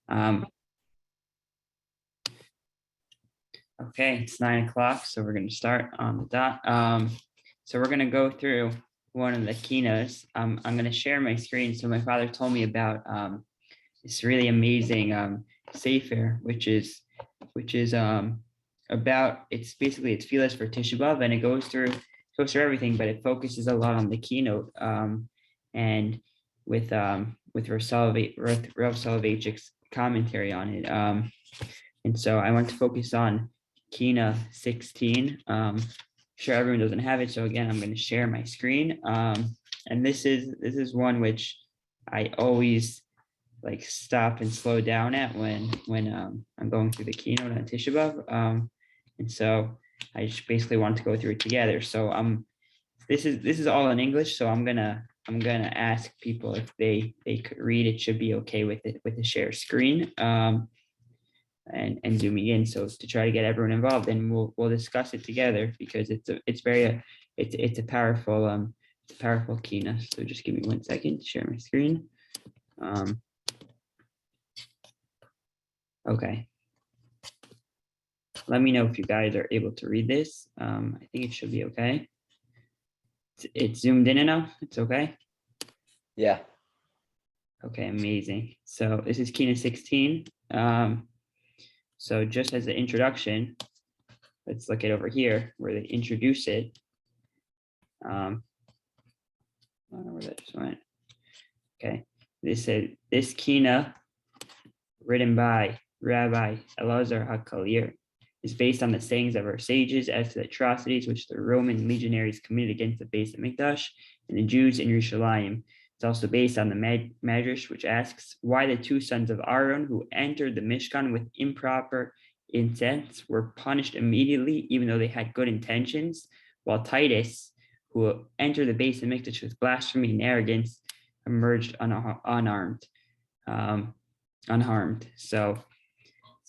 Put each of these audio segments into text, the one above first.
Um, okay, it's 9 o'clock, so we're going to start on the dot. So we're going to go through one of the keynotes. I'm going to share my screen. So my father told me about this really amazing sefer, which is about it's tefillas for Tisha B'av, and it goes through everything, but it focuses a lot on the keynote and with Rav Soloveitchik's commentary on it. And so I want to focus on Kinnot 16. Sure, everyone doesn't have it, so again, I'm going to share my screen. And this is one which I always like stop and slow down at when I'm going through the keynote on Tisha B'av. And so I just basically want to go through it together. So this is all in English, so I'm gonna ask people if they could read. It should be okay with it with the share screen. And zooming in, so to try to get everyone involved, and we'll discuss it together because it's a powerful keynote. So just give me 1 second to share my screen. Okay. Let me know if you guys are able to read this. I think it should be okay. It's zoomed in enough. It's okay. Yeah. Okay, amazing. So this is Kinnot 16. So just as the introduction, let's look at over here where they introduce it. I don't know where that just went. Okay, they said this Kinnot, written by Rabbi Elazar HaKalir, is based on the sayings of our sages as to the atrocities which the Roman legionaries committed against the Beis Hamikdash and the Jews in Yerushalayim. It's also based on the Medrash, which asks why the two sons of Aaron who entered the Mishkan with improper intent were punished immediately, even though they had good intentions, while Titus, who entered the Beis Hamikdash with blasphemy and arrogance, emerged unharmed. So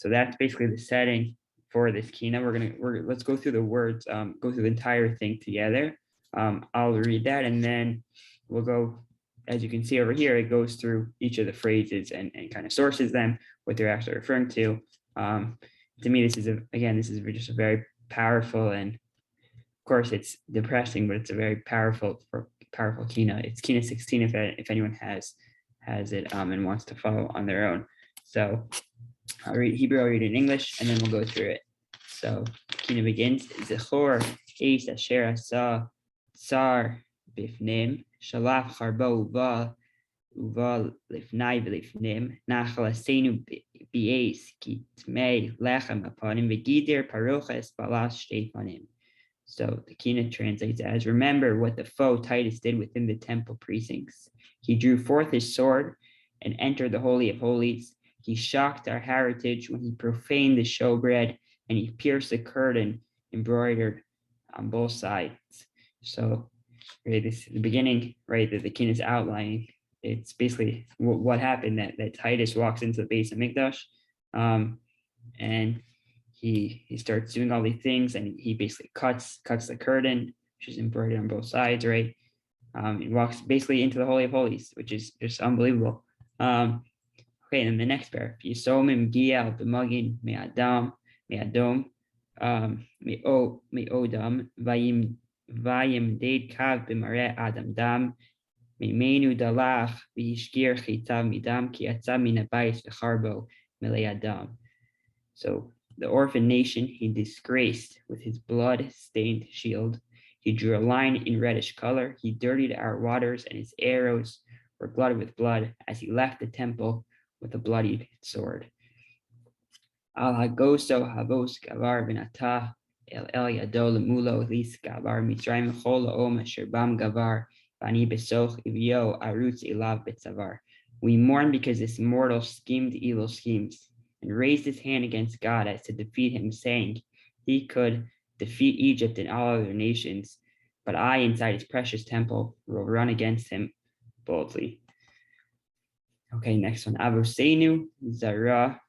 that's basically the setting for this keynote. Let's go through the words, go through the entire thing together. I'll read that, and then we'll go. As you can see over here, it goes through each of the phrases and kind of sources them, what they're actually referring to. To me, this is just a very powerful, and of course it's depressing, but it's a very powerful keynote. It's Kinnot 16 if anyone has it and wants to follow on their own. So I'll read Hebrew, I'll read it in English, and then we'll go through it. So Kinnot begins, Zechor Eis Asher Asa Tsar Bifnim Shalaf Charbo Uval Lifnai V'Lifnim Nachal Asenu B'Eis Ki Tmei Lechem Aponim V'Gider Paroches Balas Shtei Panim. So the Kinnot translates as, remember what the foe Titus did within the temple precincts. He drew forth his sword and entered the Holy of Holies. He shocked our heritage when he profaned the showbread, and he pierced the curtain embroidered on both sides. So right, this is the beginning, right, that the king is outlining. It's basically what happened, that Titus walks into the Beis Hamikdash, and he starts doing all these things, and he basically cuts the curtain, which is embroidered on both sides, right? He walks basically into the Holy of Holies, which is just unbelievable. Okay, and then the next paragraph, Yisomim Gia B'Magin Me'adam Me'adom Me'odam Vayim Deid Kav B'Mare Adam Dam Me'menu Dalach V'Yishgir Chitav Midam Ki Atzam Min Habayis V'Charbo Melei Adam. So the orphan nation he disgraced with his blood-stained shield. He drew a line in reddish color. He dirtied our waters, and his arrows were glutted with blood as he left the temple with a bloodied sword. Al hagoso havos gavar v'nata el yado lemulo lis gavar mitzrayim chol ha'om asher bam gavar v'ani besoch ivyo arutz ilav betzavar. We mourn because this mortal schemed evil schemes and raised his hand against God as to defeat him, saying he could defeat Egypt and all other nations, but I inside his precious temple will run against him boldly. Okay, next one. Avosenu zara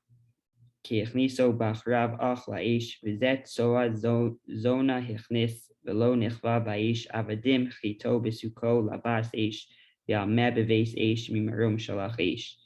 ki echniso bachrav ach laish v'zet soa zona hechnis v'lo nechva baish avadim chito besuko labas ish v'almeh beves ish mimarum shalach ish.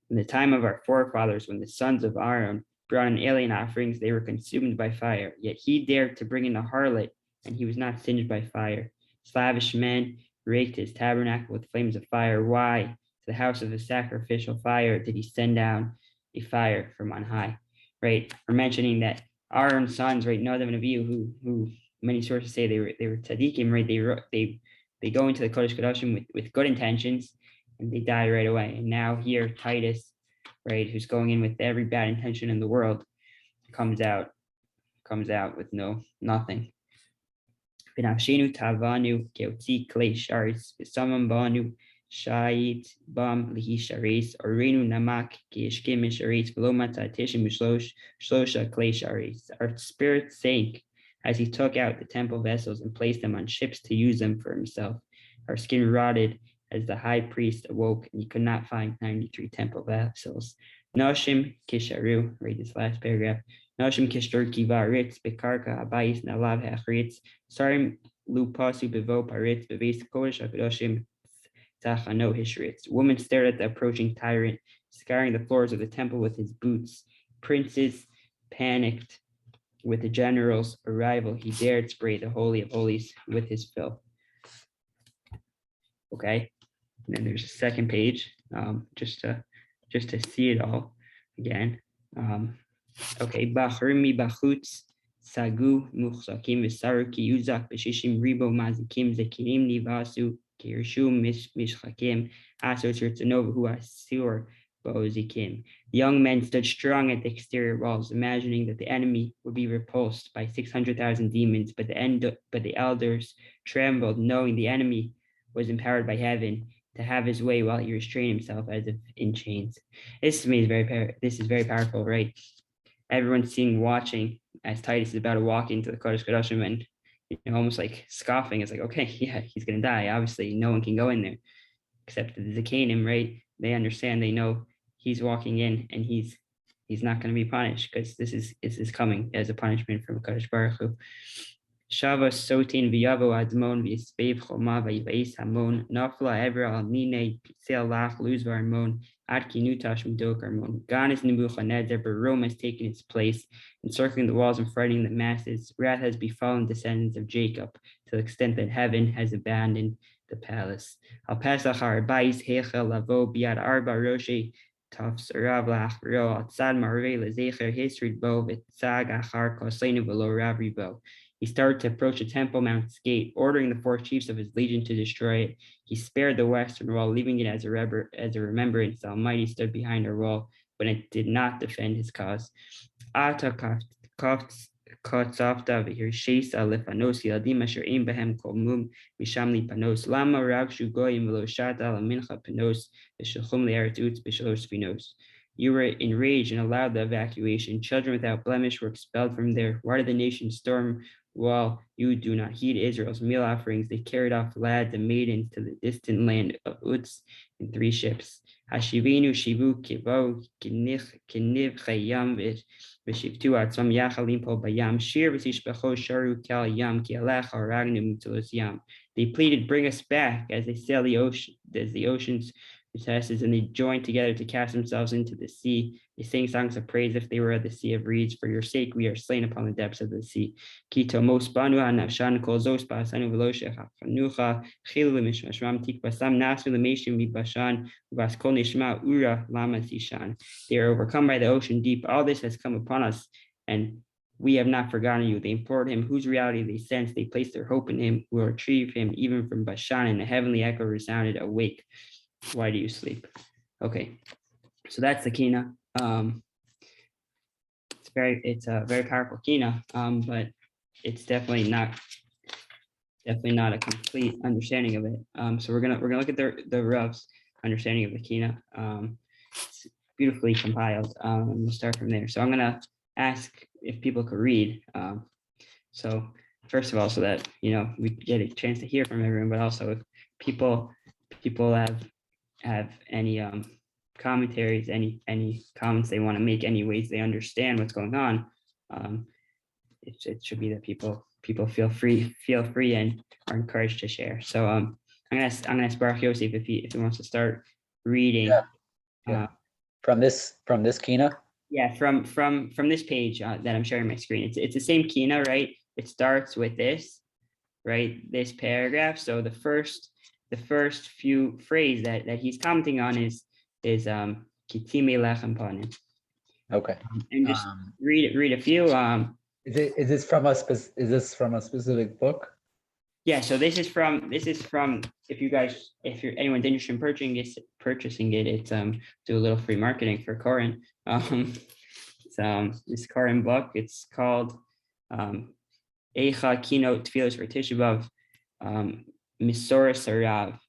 In the time of our forefathers, when the sons of Aaron brought in alien offerings, they were consumed by fire. Yet he dared to bring in a harlot, and he was not singed by fire. Slavish men raked his tabernacle with flames of fire. Why? To the house of the sacrificial fire did he send down a fire from on high. Right? We're mentioning that Aaron's sons, right, Nadav and Abihu, who many sources say they were tzaddikim, right? They go into the Kodesh Kodashim with good intentions, and they die right away. And now here, Titus, right, who's going in with every bad intention in the world, comes out with nothing. Benavshenu tavanu keotzi klei sharis, besamam banu shait bam lihi sharis, orenu namak keishkim sharis, velomata tishim shlosha klei sharis. Our spirit sank as he took out the temple vessels and placed them on ships to use them for himself. Our skin rotted as the high priest awoke, and he could not find 93 temple vessels. Noshim kisharu, read this last paragraph. Noshim kishtur kivaritz bekarka abayis nalav hachritz sarim lupasu bevo paritz beves kodesh akadoshim tachano hishritz. Woman stared at the approaching tyrant, scouring the floors of the temple with his boots. Princes panicked with the general's arrival. He dared spray the Holy of Holies with his filth. Okay, and then there's a second page, just to see it all again. Okay, Bachrimi Bachutz Sagu Muchsakim Visaruki Yuzak Beshishim Ribo Mazikim Zekinim Nivasu Kirshum Mishchakim Aso Tzurtsanova Hu Asur Bozikim. The young men stood strong at the exterior walls, imagining that the enemy would be repulsed by 600,000 demons, but the elders trembled, knowing the enemy was empowered by heaven to have his way while he restrained himself as if in chains. This to me is very powerful, right? Everyone's watching as Titus is about to walk into the Kodesh Kodashim and almost like scoffing. It's like, okay, yeah, he's gonna die. Obviously, no one can go in there except the Zakanim, right? They understand, they know he's walking in and he's not gonna be punished because this is coming as a punishment from Kodesh Baruch Hu. Shavas sotin v'yavo admon v'yispev choma v'yiveis hamon nafla ever al nine pixel lach luz v'armon ad kinutash midok armon. Ganis Nebuchadnezzar, but Rome has taken its place, encircling the walls and frightening the masses. Wrath has befallen descendants of Jacob to the extent that heaven has abandoned the palace. Al pesach harbais hechel lavo biad arba roshi tafs rav lachro al tzad marve lezecher hisrid bo v'tzag achar koseinu v'lo rav ribo. He started to approach the temple mount's gate, ordering the 4 chiefs of his legion to destroy it. He spared the western wall, leaving it as a remembrance. The Almighty stood behind our wall, but it did not defend his cause. Kotzavta v'hirshesa lefanos yeladim asher ein behem kol mum misham lipanos lama ragshu goyim v'lo shata lamincha panos v'shulchum le'eretz utz b'shalosh spinos. You were enraged and allowed the evacuation. Children without blemish were expelled from there. Why did the nation storm while you do not heed Israel's meal offerings? They carried off lads and maidens to the distant land of Utz in 3 ships. Hashivinu shivu kivo kiniv chayam v'shivtu atzam yachalim po bayam shir v'tishbecho sharu kal yam ki alech haragnu mutzulos yam. They pleaded, bring us back, as they sail the ocean, as the oceans recesses, and they joined together to cast themselves into the sea. They sang songs of praise if they were at the sea of reeds. For your sake we are slain upon the depths of the sea. Kito mos banu anavshan kol zos basanu veloshe hafanucha chilu mishmashram tikvasam nasu lemeshim mibashan uvaskol nishma ura lama sishan. They are overcome by the ocean deep. All this has come upon us, and we have not forgotten you. They implored him, whose reality they sensed. They placed their hope in him, who will retrieve him even from Bashan, and the heavenly echo resounded, awake. Why do you sleep? Okay, so that's the Kinnot. It's a very powerful Kinnot, but it's definitely not a complete understanding of it. So we're gonna look at the Rav's understanding of the Kinnot. It's beautifully compiled, and we'll start from there. So I'm gonna ask if people could read. So first of all, so that we get a chance to hear from everyone, but also if people have any commentaries, any comments they want to make, any ways they understand what's going on, it should be that people feel free and are encouraged to share. So I'm gonna ask Baruch Yosef if he wants to start reading. Yeah. From this Kinnot? Yeah, from this page that I'm sharing my screen. It's the same Kinnot, right? It starts with this, right? This paragraph. So the first few phrase that he's commenting on is kitime lechem panim. Okay. And just read a few. Is this from a specific book? Yeah, so this is from if anyone's interested in purchasing it, it's do a little free marketing for Corin. It's this Corin book. It's called Eicha Kinnot Tfilos for Tisha B'Av, Misora Sarav,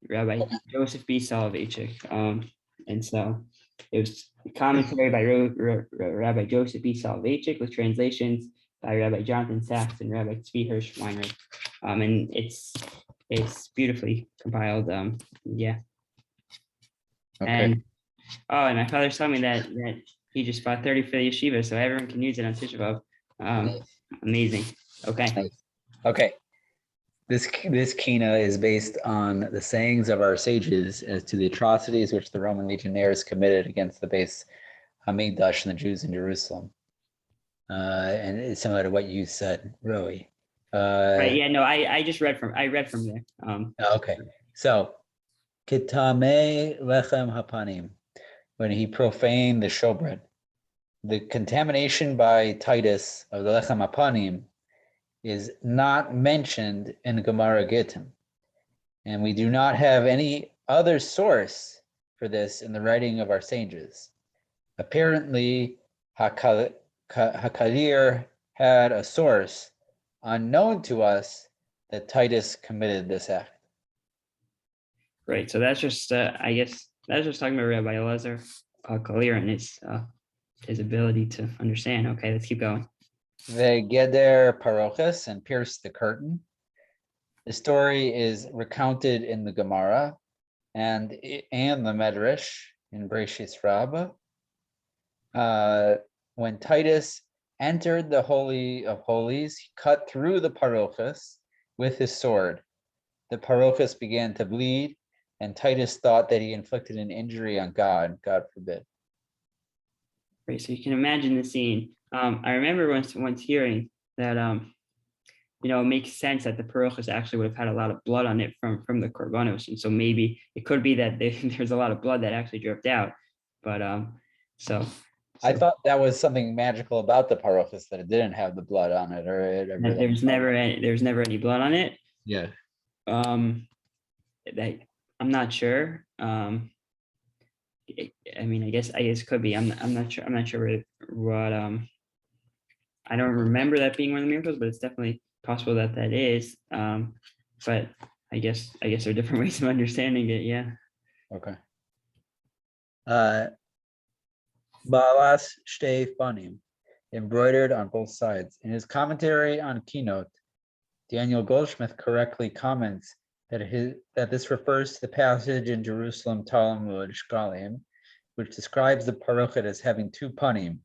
Rabbi Joseph B. Soloveitchik. And so it was a commentary by Rabbi Joseph B. Soloveitchik with translations by Rabbi Jonathan Sachs and Rabbi Tzvi Hirsch Weinreb. And it's beautifully compiled. Yeah. Okay. And my father's telling me that he just bought 30 for the yeshiva, so everyone can use it on Tisha B'Av. Nice. Amazing. Okay. Nice. Okay. This Kinnot is based on the sayings of our sages as to the atrocities which the Roman legionnaires committed against the base Hamikdash and the Jews in Jerusalem. And it's similar to what you said, Roey. Right. Yeah. No. I read from there. Okay. So, kitame lechem hapanim, when he profaned the showbread, the contamination by Titus of the lechem hapanim is not mentioned in Gemara Gittim, and we do not have any other source for this in the writing of our sages. Apparently, Hakalir had a source unknown to us that Titus committed this act. Right. So that's just, I guess, that's just talking about Rabbi Elazar Hakalir and his ability to understand. Okay, let's keep going. Vegeder parochas, and pierced the curtain. The story is recounted in the Gemara and the Medrash in Breshis Rabbah. When Titus entered the Holy of Holies, he cut through the parochas with his sword. The parochas began to bleed, and Titus thought that he inflicted an injury on God. God forbid. Right. So you can imagine the scene. I remember once hearing that it makes sense that the parochas actually would have had a lot of blood on it from the korbanos, and so maybe it could be that there's a lot of blood that actually dripped out. But so I thought that was something magical about the parochas, that it didn't have the blood on it, or there's never any blood on it. Yeah. That I'm not sure. I guess it could be. I'm not sure. I'm not sure what. I don't remember that being one of the miracles, but it's definitely possible that is. But I guess there are different ways of understanding it. Yeah. Okay. Balas shtei panim, embroidered on both sides. In his commentary on Kinnot, Daniel Goldschmidt correctly comments that this refers to the passage in Jerusalem Talmud Shkalim, which describes the parochet as having two panim,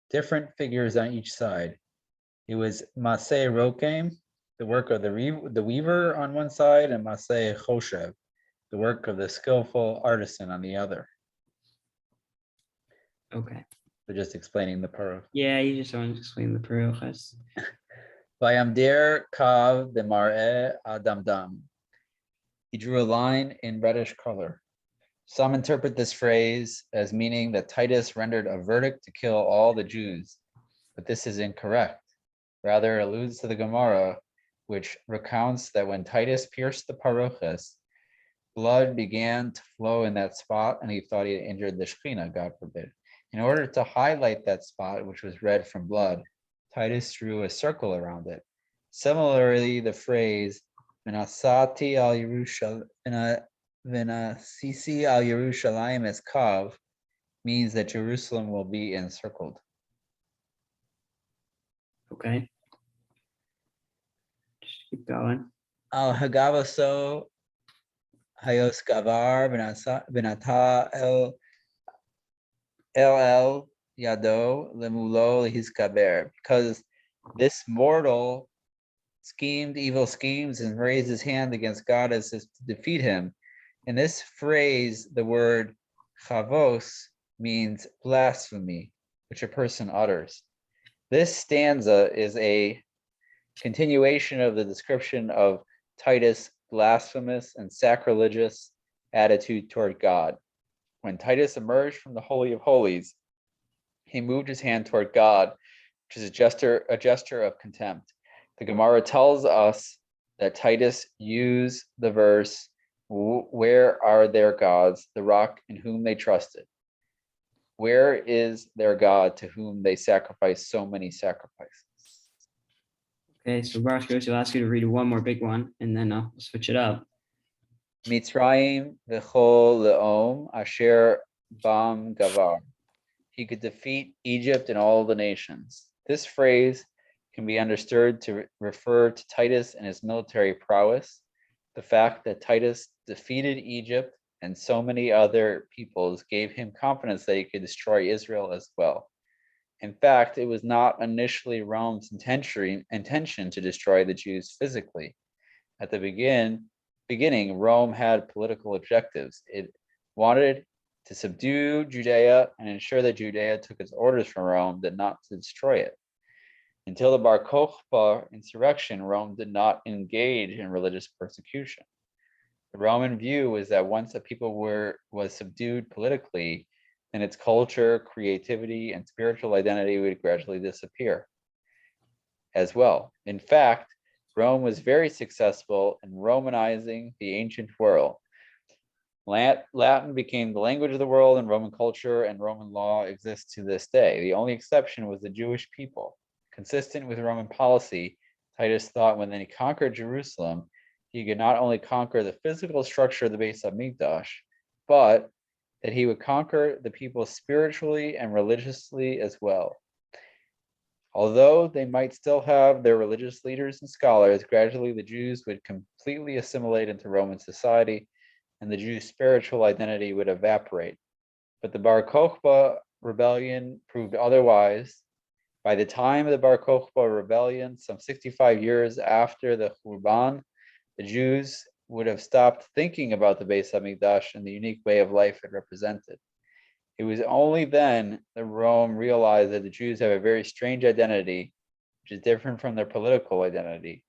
different figures on each side. It was Maseh Rokem, the work of the weaver on one side, and Maseh Choshev, the work of the skillful artisan on the other. Okay. So just explaining the parochet. Yeah, you just want to explain the parochas. Vayamdir kav b'mar'eh adamdam. He drew a line in reddish color. Some interpret this phrase as meaning that Titus rendered a verdict to kill all the Jews, but this is incorrect. Rather, it alludes to the Gemara, which recounts that when Titus pierced the parochas, blood began to flow in that spot, and he thought he had injured the Shekhinah, God forbid. In order to highlight that spot, which was red from blood, Titus drew a circle around it. Similarly, the phrase "V'nasati al V'nasisi al Yerushalayim es kav" means that Jerusalem will be encircled. Okay. Just keep going. Al hagavaso hayos gavar v'nata el yado lemulo lehiskaber, because this mortal schemed evil schemes and raised his hand against God as to defeat him. In this phrase, the word chavos means blasphemy, which a person utters. This stanza is a continuation of the description of Titus' blasphemous and sacrilegious attitude toward God. When Titus emerged from the Holy of Holies, he moved his hand toward God, which is a gesture of contempt. The Gemara tells us that Titus used the verse, "Where are their gods, the rock in whom they trusted? Where is their God to whom they sacrifice so many sacrifices?" Okay, so Baruch Yossi, I'll ask you to read one more big one, and then I'll switch it up. Mitzrayim v'chol le'om asher bam gavar. He could defeat Egypt and all the nations. This phrase can be understood to refer to Titus and his military prowess. The fact that Titus defeated Egypt and so many other peoples gave him confidence that he could destroy Israel as well. In fact, it was not initially Rome's intention to destroy the Jews physically. At the beginning, Rome had political objectives. It wanted to subdue Judea and ensure that Judea took its orders from Rome, but not to destroy it. Until the Bar Kokhba insurrection, Rome did not engage in religious persecution. The Roman view was that once a people was subdued politically, then its culture, creativity, and spiritual identity would gradually disappear as well. In fact, Rome was very successful in Romanizing the ancient world. Latin became the language of the world, and Roman culture and Roman law exist to this day. The only exception was the Jewish people. Consistent with Roman policy, Titus thought when he conquered Jerusalem, he could not only conquer the physical structure of the Beis Hamikdash, but that he would conquer the people spiritually and religiously as well. Although they might still have their religious leaders and scholars, gradually the Jews would completely assimilate into Roman society, and the Jews' spiritual identity would evaporate. But the Bar Kokhba rebellion proved otherwise. By the time of the Bar Kokhba rebellion, some 65 years after the Churban, the Jews would have stopped thinking about the Beis Hamikdash and the unique way of life it represented. It was only then that Rome realized that the Jews have a very strange identity, which is different from their political identity.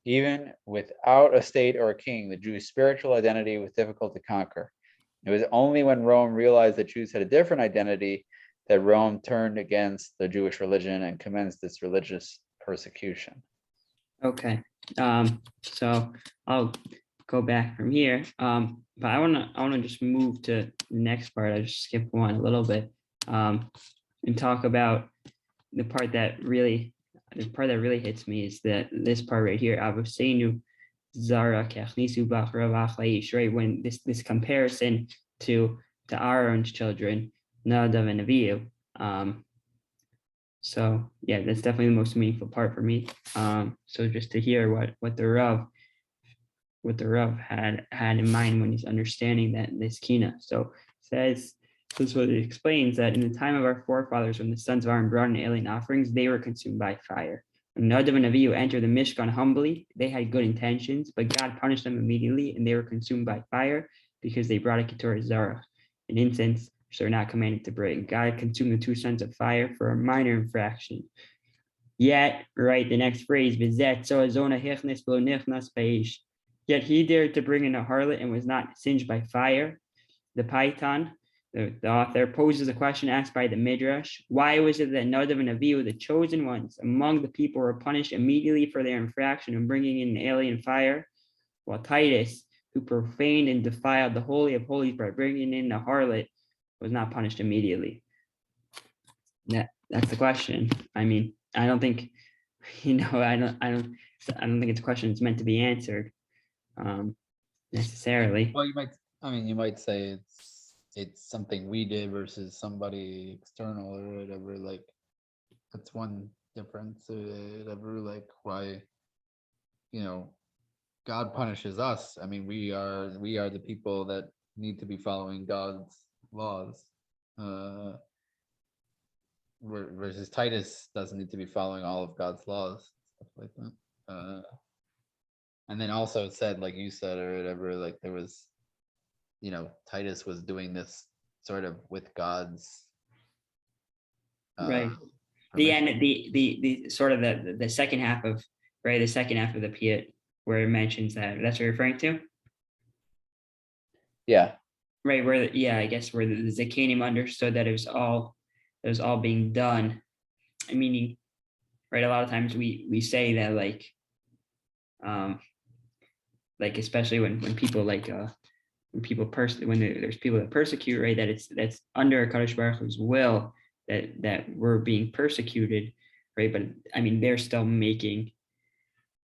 Even without a state or a king, the Jews' spiritual identity was difficult to conquer. It was only when Rome realized that Jews had a different identity that Rome turned against the Jewish religion and commenced its religious persecution. Okay, so I'll go back from here. But I wanna just move to the next part. I just skip one a little bit, and talk about the part that really hits me is that this part right here. Avosenu zara kechnisu b'acharav achleish, right? When this comparison to Aaron's children, Nadav and Avihu. So yeah, that's definitely the most meaningful part for me. So just to hear what the Rav had in mind when he's understanding that this Kinnot. So says, this is what it explains, that in the time of our forefathers, when the sons of Aaron brought in alien offerings, they were consumed by fire. When Nadav and Avihu entered the Mishkan humbly, they had good intentions, but God punished them immediately, and they were consumed by fire because they brought a Ketorah Zarah, an incense which they're not commanded to bring. God consumed the two sons of fire for a minor infraction. Yet, right, the next phrase, yet he dared to bring in a harlot and was not singed by fire. The Python, the author, poses a question asked by the Midrash. Why was it that Nadav and Avihu, the chosen ones among the people, were punished immediately for their infraction of bringing in an alien fire, while Titus, who profaned and defiled the Holy of Holies by bringing in a harlot, was not punished immediately? That's the question. I mean, I don't think, I don't think it's a question that's meant to be answered necessarily. Well, you might say it's something we did versus somebody external or whatever. Like, that's one difference or whatever. Like, why, God punishes us. I mean, we are the people that need to be following God's laws. Versus Titus doesn't need to be following all of God's laws, stuff like that. And then also it said, like you said or whatever, like there was, Titus was doing this sort of with God's Right. The end, the sort of the second half of, right, the second half of the Piyut where it mentions that, that's what you're referring to? Yeah, Right, where, yeah, I guess where the Zakanim understood that it was all being done. I mean, right, a lot of times we say that like especially when people when there's people that persecute, right, that's under Kadosh Baruch Hu's will that we're being persecuted, right? But I mean, they're still going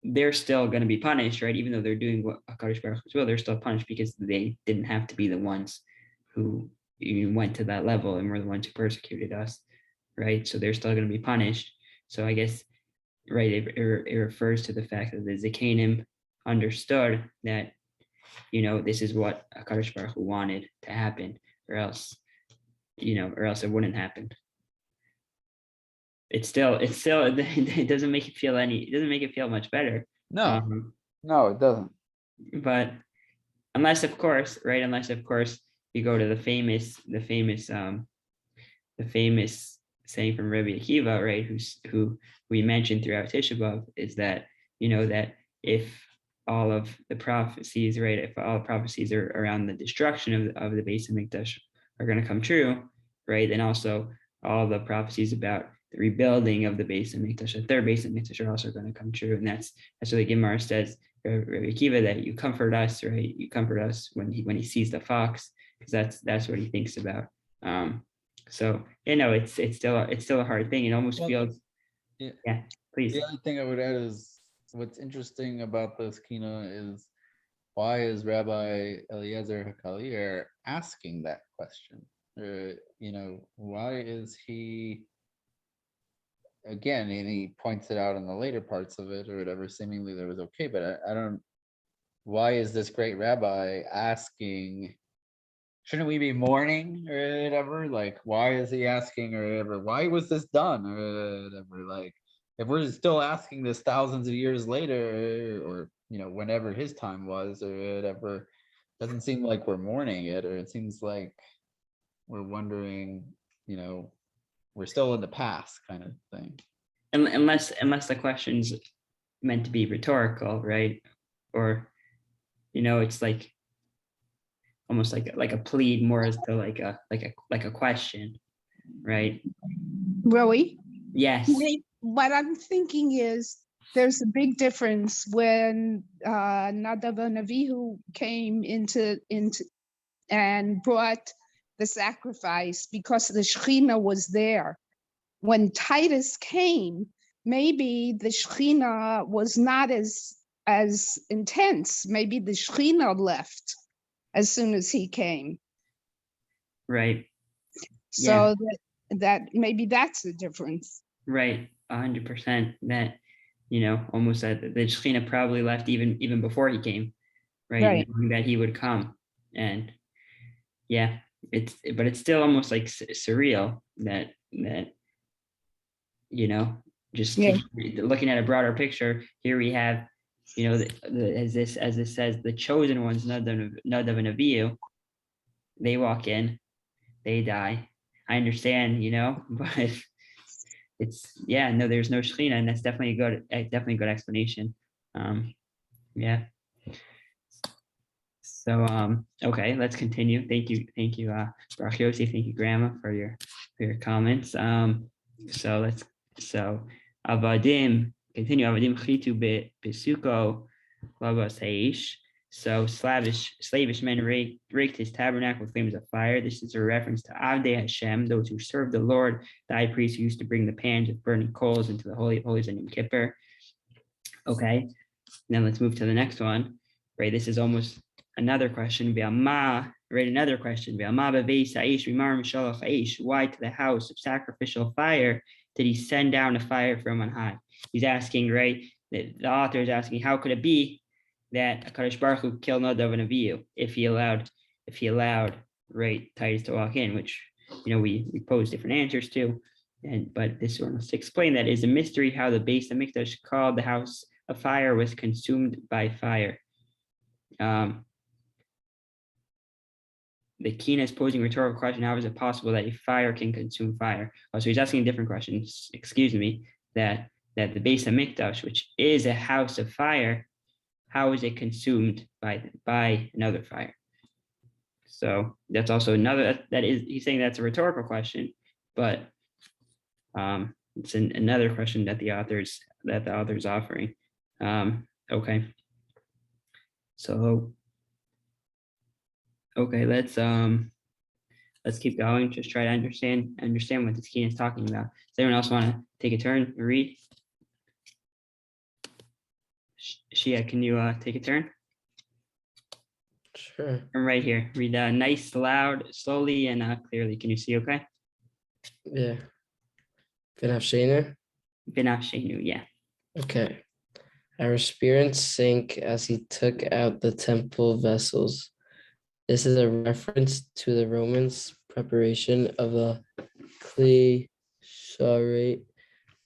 to be punished, right? Even though they're doing what Kadosh Baruch Hu's will, they're still punished because they didn't have to be the ones who went to that level and were the ones who persecuted us, right? So they're still going to be punished. So I guess, right, it refers to the fact that the Zakanim understood that, this is what Kadosh Baruch Hu wanted to happen, or else it wouldn't happen. It doesn't make it feel much better. no, it doesn't. But unless of course you go to the famous saying from Rabbi Akiva, right, who we mentioned throughout Tisha B'Av, is that, that if all of the prophecies, right, if all the prophecies are around the destruction of the Beis Hamikdash are going to come true, right, then also all the prophecies about the rebuilding of the Beis Hamikdash, the third Beis Hamikdash, are also going to come true. And that's what the Gemara says, Rabbi Akiva, that you comfort us, right? You comfort us when he sees the fox, because that's what he thinks about. So it's still a hard thing. It almost feels. Yeah, please. The other thing I would add is what's interesting about this Kinnot is, why is Rabbi Eliezer Hakalier asking that question? Why is he, again, and he points it out in the later parts of it or whatever, seemingly that was okay, but I don't, why is this great rabbi asking, shouldn't we be mourning or whatever? Like, why is he asking or whatever? Why was this done or whatever? Like, if we're still asking this thousands of years later, or whenever his time was or whatever, doesn't seem like we're mourning it, or it seems like we're wondering, we're still in the past kind of thing. Unless the question's meant to be rhetorical, right? Or, it's like almost like a plea more as to like a question, right? Roey? Yes. What I'm thinking is there's a big difference when Nadav and Avihu came into and brought the sacrifice because the Shekhinah was there. When Titus came, maybe the Shekhinah was not as intense. Maybe the Shekhinah left as soon as he came. Right. So that maybe that's the difference. Right. 100%. That, almost that the Shekhinah probably left even before he came, right? Knowing that he would come. And yeah, but it's still almost like surreal that just looking at a broader picture here, we have, as this says, the chosen ones, Nadav and Avihu, they walk in, they die. I understand, but there's no Shekhinah, and that's definitely a good explanation. Yeah. So okay, let's continue. Thank you, Baruch Yossi. Thank you, Grandma, for your comments. So Avadim, continue. Avadim chitu besuko labas haish. So slavish men raked his tabernacle with flames of fire. This is a reference to Avdei Hashem, those who served the Lord, the high priest who used to bring the pans with burning coals into the Holy of Holies on Yom Kippur. Okay, now let's move to the next one. Right, this is almost another question. Another question. Why to the house of sacrificial fire did he send down a fire from on high? He's asking, right? The author is asking, how could it be that Kadosh Baruch Hu killed Nadav and Avihu if he allowed, right, Titus to walk in, which we pose different answers to, but this one was to explain that is a mystery how the Beis Hamikdash, called the house of fire, was consumed by fire. the Kinnot is posing a rhetorical question: how is it possible that a fire can consume fire? Oh, so he's asking a different question. Excuse me. That the Beis Hamikdash, which is a house of fire, how is it consumed by another fire? So that's also another, that is, he's saying that's a rhetorical question, but it's another question that the author's offering. Okay. So, okay, let's keep going. Just try to understand what this key is talking about. Does anyone else want to take a turn and read? Shia, can you take a turn? Sure. From right here. Read nice, loud, slowly, and clearly. Can you see okay? Yeah. Vinafshenu. Binafshenu, yeah. Okay. Our spirits sank as he took out the temple vessels. This is a reference to the Romans' preparation of the clisharate,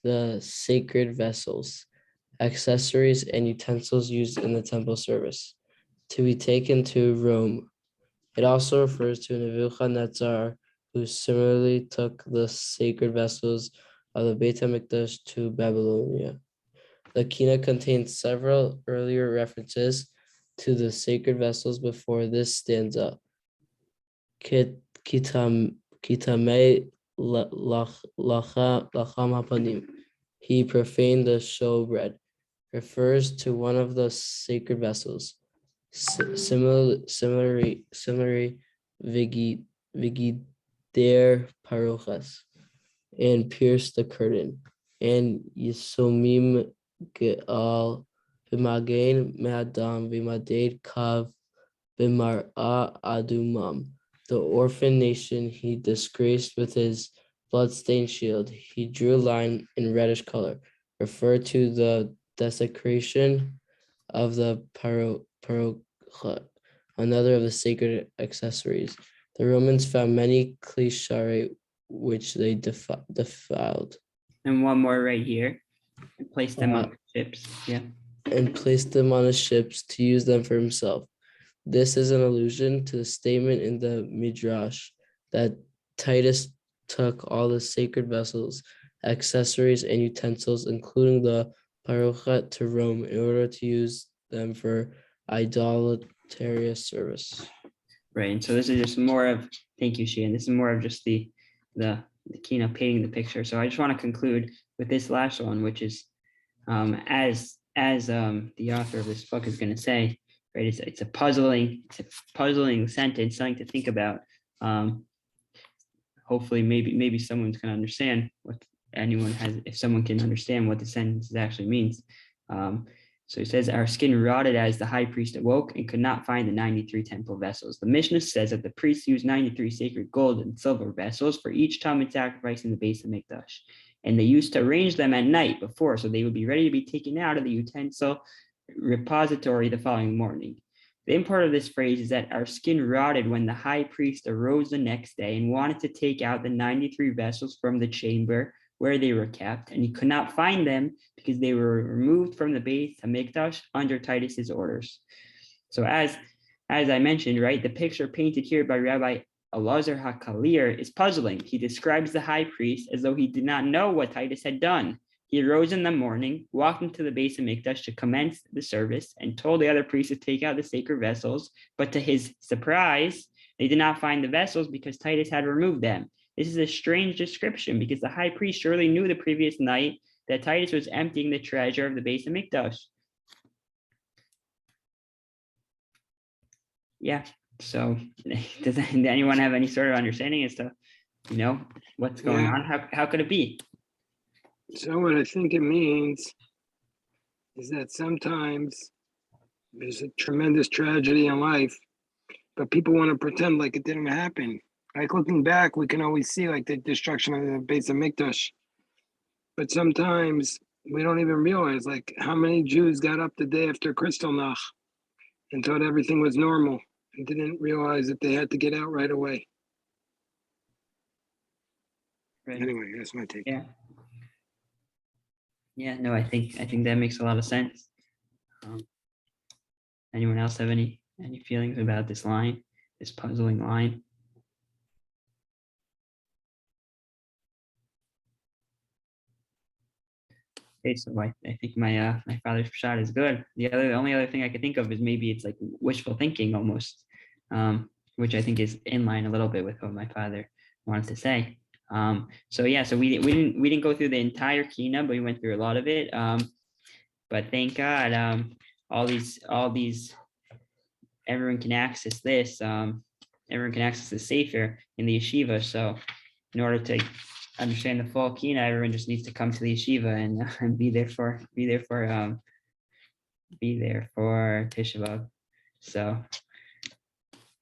the sacred vessels, accessories, and utensils used in the temple service, to be taken to Rome. It also refers to Nebuchadnezzar, who similarly took the sacred vessels of the Beit HaMikdash to Babylonia. The Kinnot contains several earlier references to the sacred vessels before this stanza. Kitame lacham hapanim. He profaned the showbread, refers to one of the sacred vessels. Similarly, vigider parochas, and pierce the curtain, and yisomim ge'al b'magen me'adam v'maded kav b'mar'a adumam. The orphan nation he disgraced with his bloodstained shield. He drew a line in reddish color, referred to the desecration of the parochat, another of the sacred accessories. The Romans found many clichare which they defiled. And one more right here. And place them on the ships. Yeah. And placed them on his ships to use them for himself. This is an allusion to the statement in the Midrash that Titus took all the sacred vessels, accessories, and utensils, including the parochat, to Rome in order to use them for idolatrous service. Right. And so this is just more of, thank you, Sheehan. This is more of just the Kinnot painting the picture. So I just want to conclude with this last one, which is as the author of this book is going to say, right? It's a puzzling sentence, something to think about. Hopefully, maybe someone's going to understand what if someone can understand what the sentence actually means. So he says, our skin rotted as the high priest awoke and could not find the 93 temple vessels. The Mishnah says that the priests used 93 sacred gold and silver vessels for each Talmud sacrifice in the Beis Hamikdash. And they used to arrange them at night before, so they would be ready to be taken out of the utensil repository the following morning. The import of this phrase is that our skin rotted when the high priest arose the next day and wanted to take out the 93 vessels from the chamber where they were kept, and he could not find them because they were removed from the Beis Hamikdash under Titus's orders. So as I mentioned, right, the picture painted here by Rabbi Elazar HaKalir is puzzling. He describes the high priest as though he did not know what Titus had done. He arose in the morning, walked into the Beis Hamikdash to commence the service, and told the other priests to take out the sacred vessels. But to his surprise, they did not find the vessels because Titus had removed them. This is a strange description because the high priest surely knew the previous night that Titus was emptying the treasure of the Beis Hamikdash. Yeah. So does anyone have any sort of understanding as to, what's going on? How could it be? So what I think it means is that sometimes there's a tremendous tragedy in life, but people want to pretend like it didn't happen. Like looking back, we can always see like the destruction of the Beis Hamikdash. But sometimes we don't even realize like how many Jews got up the day after Kristallnacht and thought everything was normal and didn't realize that they had to get out right away. Right. Anyway, that's my take. Yeah. Yeah, no, I think that makes a lot of sense. Anyone else have any feelings about this line, this puzzling line? Okay, so I think my father's shot is good. The only other thing I could think of is maybe it's like wishful thinking almost, which I think is in line a little bit with what my father wanted to say. So yeah, so we didn't go through the entire Kina, but we went through a lot of it. But thank God, all these everyone can access this. Everyone can access the Sefer in the yeshiva. So in order to understand the full Kina, everyone just needs to come to the yeshiva and be there for Tisha B'Av. So